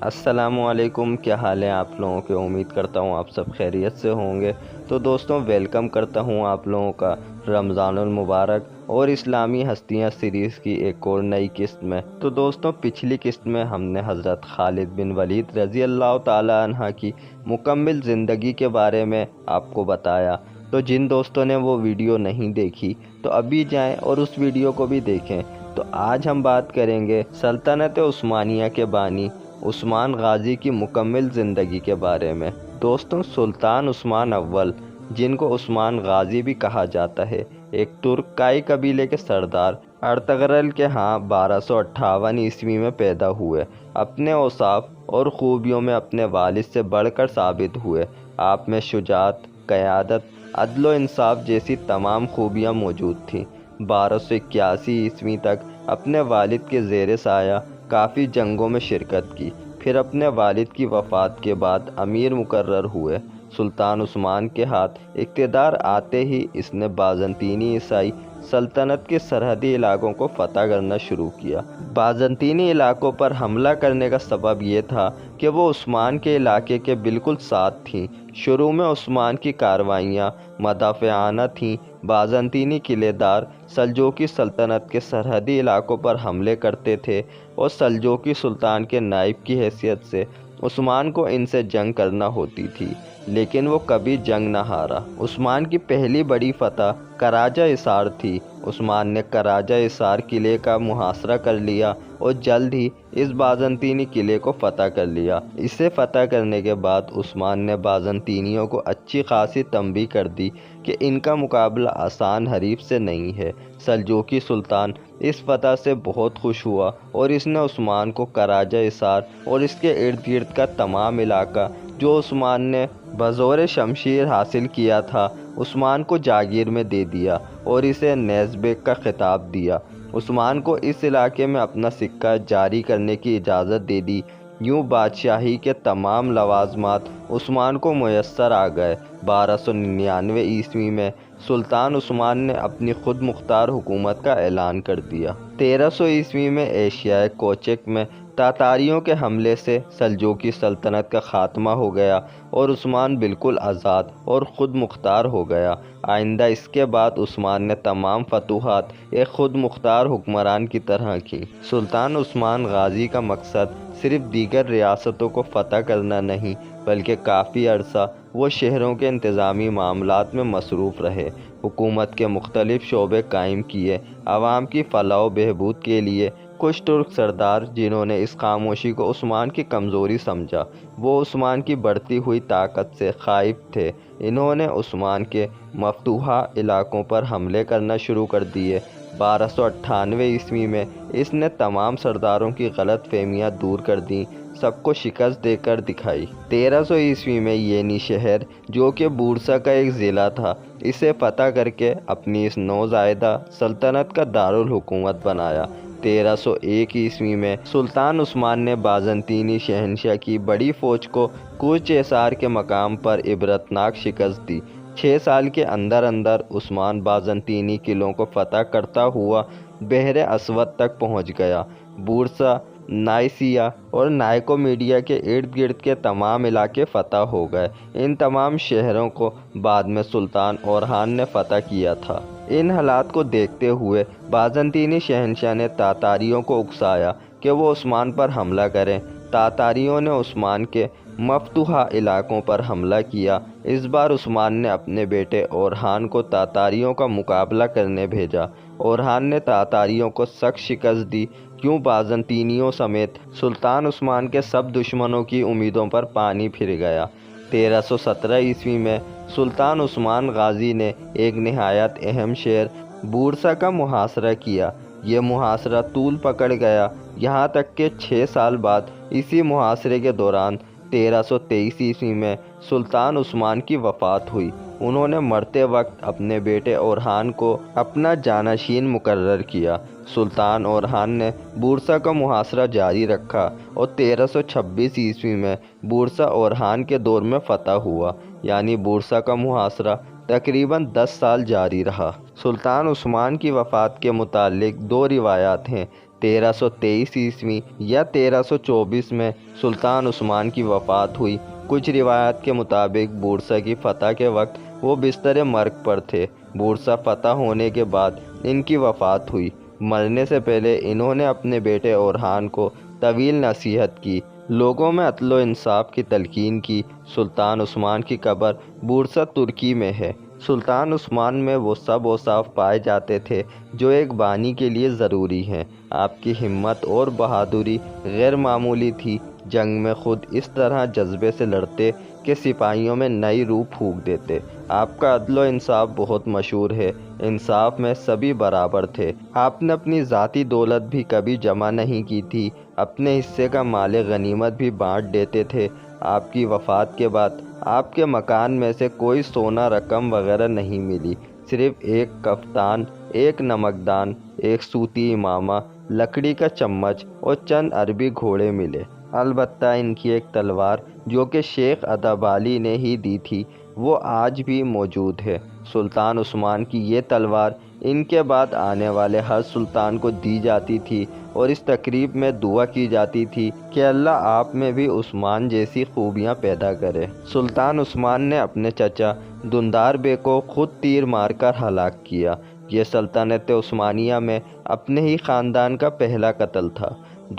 السلام علیکم، کیا حال ہے آپ لوگوں کے؟ امید کرتا ہوں آپ سب خیریت سے ہوں گے۔ تو دوستوں، ویلکم کرتا ہوں آپ لوگوں کا رمضان المبارک اور اسلامی ہستیاں سیریز کی ایک اور نئی قسط میں۔ تو دوستوں، پچھلی قسط میں ہم نے حضرت خالد بن ولید رضی اللہ تعالی عنہ کی مکمل زندگی کے بارے میں آپ کو بتایا۔ تو جن دوستوں نے وہ ویڈیو نہیں دیکھی تو ابھی جائیں اور اس ویڈیو کو بھی دیکھیں۔ تو آج ہم بات کریں گے سلطنت عثمانیہ کے بانی عثمان غازی کی مکمل زندگی کے بارے میں۔ دوستوں، سلطان عثمان اول، جن کو عثمان غازی بھی کہا جاتا ہے، ایک ترک کائی قبیلے کے سردار ارطغرل کے ہاں 1258 عیسوی میں پیدا ہوئے۔ اپنے اوصاف اور خوبیوں میں اپنے والد سے بڑھ کر ثابت ہوئے۔ آپ میں شجاعت، قیادت، عدل و انصاف جیسی تمام خوبیاں موجود تھیں۔ 1281 عیسوی تک اپنے والد کے زیر سایہ کافی جنگوں میں شرکت کی، پھر اپنے والد کی وفات کے بعد امیر مقرر ہوئے۔ سلطان عثمان کے ہاتھ اقتدار آتے ہی اس نے بازنطینی عیسائی سلطنت کے سرحدی علاقوں کو فتح کرنا شروع کیا۔ بازنطینی علاقوں پر حملہ کرنے کا سبب یہ تھا کہ وہ عثمان کے علاقے کے بالکل ساتھ تھیں۔ شروع میں عثمان کی کارروائیاں مدافعانہ تھیں۔ بازنطینی قلعے دار سلجوقی سلطنت کے سرحدی علاقوں پر حملے کرتے تھے اور سلجوقی سلطان کے نائب کی حیثیت سے عثمان کو ان سے جنگ کرنا ہوتی تھی، لیکن وہ کبھی جنگ نہ ہارا۔ عثمان کی پہلی بڑی فتح کراجہ اسار تھی۔ عثمان نے کراجہ اسار قلعے کا محاصرہ کر لیا اور جلد ہی اس بازنطینی قلعے کو فتح کر لیا۔ اسے فتح کرنے کے بعد عثمان نے بازنطینیوں کو اچھی خاصی تنبیہ کر دی کہ ان کا مقابلہ آسان حریف سے نہیں ہے۔ سلجوقی سلطان اس فتح سے بہت خوش ہوا اور اس نے عثمان کو کراجہ اسار اور اس کے ارد گرد کا تمام علاقہ جو عثمان نے بزور شمشیر حاصل کیا تھا، عثمان کو جاگیر میں دے دیا اور اسے نیز بیگ کا خطاب دیا۔ عثمان کو اس علاقے میں اپنا سکہ جاری کرنے کی اجازت دے دی۔ یوں بادشاہی کے تمام لوازمات عثمان کو میسر آ گئے۔ 1299 عیسوی میں سلطان عثمان نے اپنی خود مختار حکومت کا اعلان کر دیا۔ 1300 عیسوی میں ایشیائے کوچک میں تاتاریوں کے حملے سے سلجوقی سلطنت کا خاتمہ ہو گیا اور عثمان بالکل آزاد اور خود مختار ہو گیا۔ آئندہ اس کے بعد عثمان نے تمام فتوحات ایک خود مختار حکمران کی طرح کی۔ سلطان عثمان غازی کا مقصد صرف دیگر ریاستوں کو فتح کرنا نہیں، بلکہ کافی عرصہ وہ شہروں کے انتظامی معاملات میں مصروف رہے، حکومت کے مختلف شعبے قائم کیے۔ عوام کی فلاح و بہبود کے لیے کچھ ترک سردار جنہوں نے اس خاموشی کو عثمان کی کمزوری سمجھا، وہ عثمان کی بڑھتی ہوئی طاقت سے خائف تھے۔ انہوں نے عثمان کے مفتوحہ علاقوں پر حملے کرنا شروع کر دیے۔ 1298 عیسوی میں اس نے تمام سرداروں کی غلط فہمیاں دور کر دیں، سب کو شکست دے کر دکھائی۔ 1300 عیسوی میں یینی شہر، جو کہ بورسا کا ایک ضلع تھا، اسے فتح کر کے اپنی اس نوزائیدہ سلطنت کا دارالحکومت بنایا۔ 1301 عیسوی میں سلطان عثمان نے بازنطینی شہنشاہ کی بڑی فوج کو کوچ ایسار کے مقام پر عبرتناک شکست دی۔ 6 سال کے اندر اندر عثمان بازنطینی قلعوں کو فتح کرتا ہوا بحر اسود تک پہنچ گیا۔ بورسا، نائسیا اور نائکومیڈیا کے ارد گرد کے تمام علاقے فتح ہو گئے۔ ان تمام شہروں کو بعد میں سلطان اورحان نے فتح کیا تھا۔ ان حالات کو دیکھتے ہوئے بازنطینی شہنشاہ نے تاتاریوں کو اکسایا کہ وہ عثمان پر حملہ کریں۔ تاتاریوں نے عثمان کے مفتوحہ علاقوں پر حملہ کیا۔ اس بار عثمان نے اپنے بیٹے اورحان کو تاتاریوں کا مقابلہ کرنے بھیجا۔ اورحان نے تاتاریوں کو سخت شکست دی۔ یوں بازنطینیوں سمیت سلطان عثمان کے سب دشمنوں کی امیدوں پر پانی پھر گیا۔ 1317 عیسوی میں سلطان عثمان غازی نے ایک نہایت اہم شہر بورسا کا محاصرہ کیا۔ یہ محاصرہ طول پکڑ گیا، یہاں تک کہ 6 سال بعد اسی محاصرے کے دوران 1323 عیسوی میں سلطان عثمان کی وفات ہوئی۔ انہوں نے مرتے وقت اپنے بیٹے اورحان کو اپنا جانشین مقرر کیا۔ سلطان اورحان نے بورسا کا محاصرہ جاری رکھا اور 1326 عیسوی میں بورسا اورحان کے دور میں فتح ہوا، یعنی بورسا کا محاصرہ تقریباً 10 سال جاری رہا۔ سلطان عثمان کی وفات کے متعلق 2 روایات ہیں۔ 1323 عیسوی یا 1324 میں سلطان عثمان کی وفات ہوئی۔ کچھ روایات کے مطابق بورسا کی فتح کے وقت وہ بستر مرگ پر تھے۔ بورسا فتح ہونے کے بعد ان کی وفات ہوئی۔ مرنے سے پہلے انہوں نے اپنے بیٹے اورحان کو طویل نصیحت کی، لوگوں میں عدل و انصاف کی تلقین کی۔ سلطان عثمان کی قبر بورسا ترکی میں ہے۔ سلطان عثمان میں وہ سب اوصاف پائے جاتے تھے جو ایک بانی کے لیے ضروری ہیں۔ آپ کی ہمت اور بہادری غیر معمولی تھی۔ جنگ میں خود اس طرح جذبے سے لڑتے کہ سپاہیوں میں نئی روح پھونک دیتے۔ آپ کا عدل و انصاف بہت مشہور ہے۔ انصاف میں سبھی برابر تھے۔ آپ نے اپنی ذاتی دولت بھی کبھی جمع نہیں کی تھی، اپنے حصے کا مال غنیمت بھی بانٹ دیتے تھے۔ آپ کی وفات کے بعد آپ کے مکان میں سے کوئی سونا رقم وغیرہ نہیں ملی، صرف ایک کفتان، ایک نمکدان، ایک سوتی امامہ، لکڑی کا چمچ اور چند عربی گھوڑے ملے۔ البتہ ان کی ایک تلوار جو کہ شیخ ادابالی نے ہی دی تھی وہ آج بھی موجود ہے۔ سلطان عثمان کی یہ تلوار ان کے بعد آنے والے ہر سلطان کو دی جاتی تھی اور اس تقریب میں دعا کی جاتی تھی کہ اللہ آپ میں بھی عثمان جیسی خوبیاں پیدا کرے۔ سلطان عثمان نے اپنے چچا دندار بے کو خود تیر مار کر ہلاک کیا۔ یہ سلطنت عثمانیہ میں اپنے ہی خاندان کا پہلا قتل تھا۔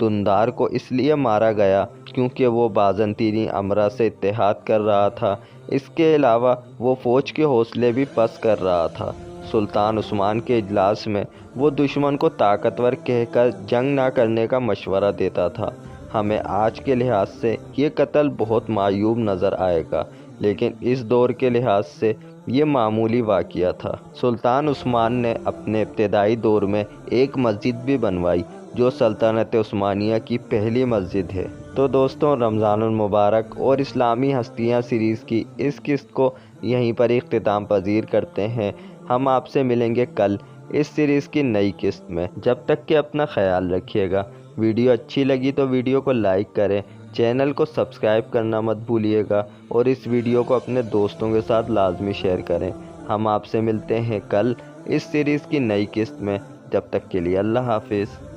دندار کو اس لیے مارا گیا کیونکہ وہ بازنطینی امرا سے اتحاد کر رہا تھا۔ اس کے علاوہ وہ فوج کے حوصلے بھی پست کر رہا تھا۔ سلطان عثمان کے اجلاس میں وہ دشمن کو طاقتور کہہ کر جنگ نہ کرنے کا مشورہ دیتا تھا۔ ہمیں آج کے لحاظ سے یہ قتل بہت معیوب نظر آئے گا، لیکن اس دور کے لحاظ سے یہ معمولی واقعہ تھا۔ سلطان عثمان نے اپنے ابتدائی دور میں ایک مسجد بھی بنوائی جو سلطنت عثمانیہ کی پہلی مسجد ہے۔ تو دوستوں، رمضان المبارک اور اسلامی ہستیاں سیریز کی اس قسط کو یہیں پر اختتام پذیر کرتے ہیں۔ ہم آپ سے ملیں گے کل اس سیریز کی نئی قسط میں۔ جب تک کہ اپنا خیال رکھیے گا۔ ویڈیو اچھی لگی تو ویڈیو کو لائک کریں، چینل کو سبسکرائب کرنا مت بھولیے گا اور اس ویڈیو کو اپنے دوستوں کے ساتھ لازمی شیئر کریں۔ ہم آپ سے ملتے ہیں کل اس سیریز کی نئی قسط میں۔ جب تک کے لیے اللہ حافظ۔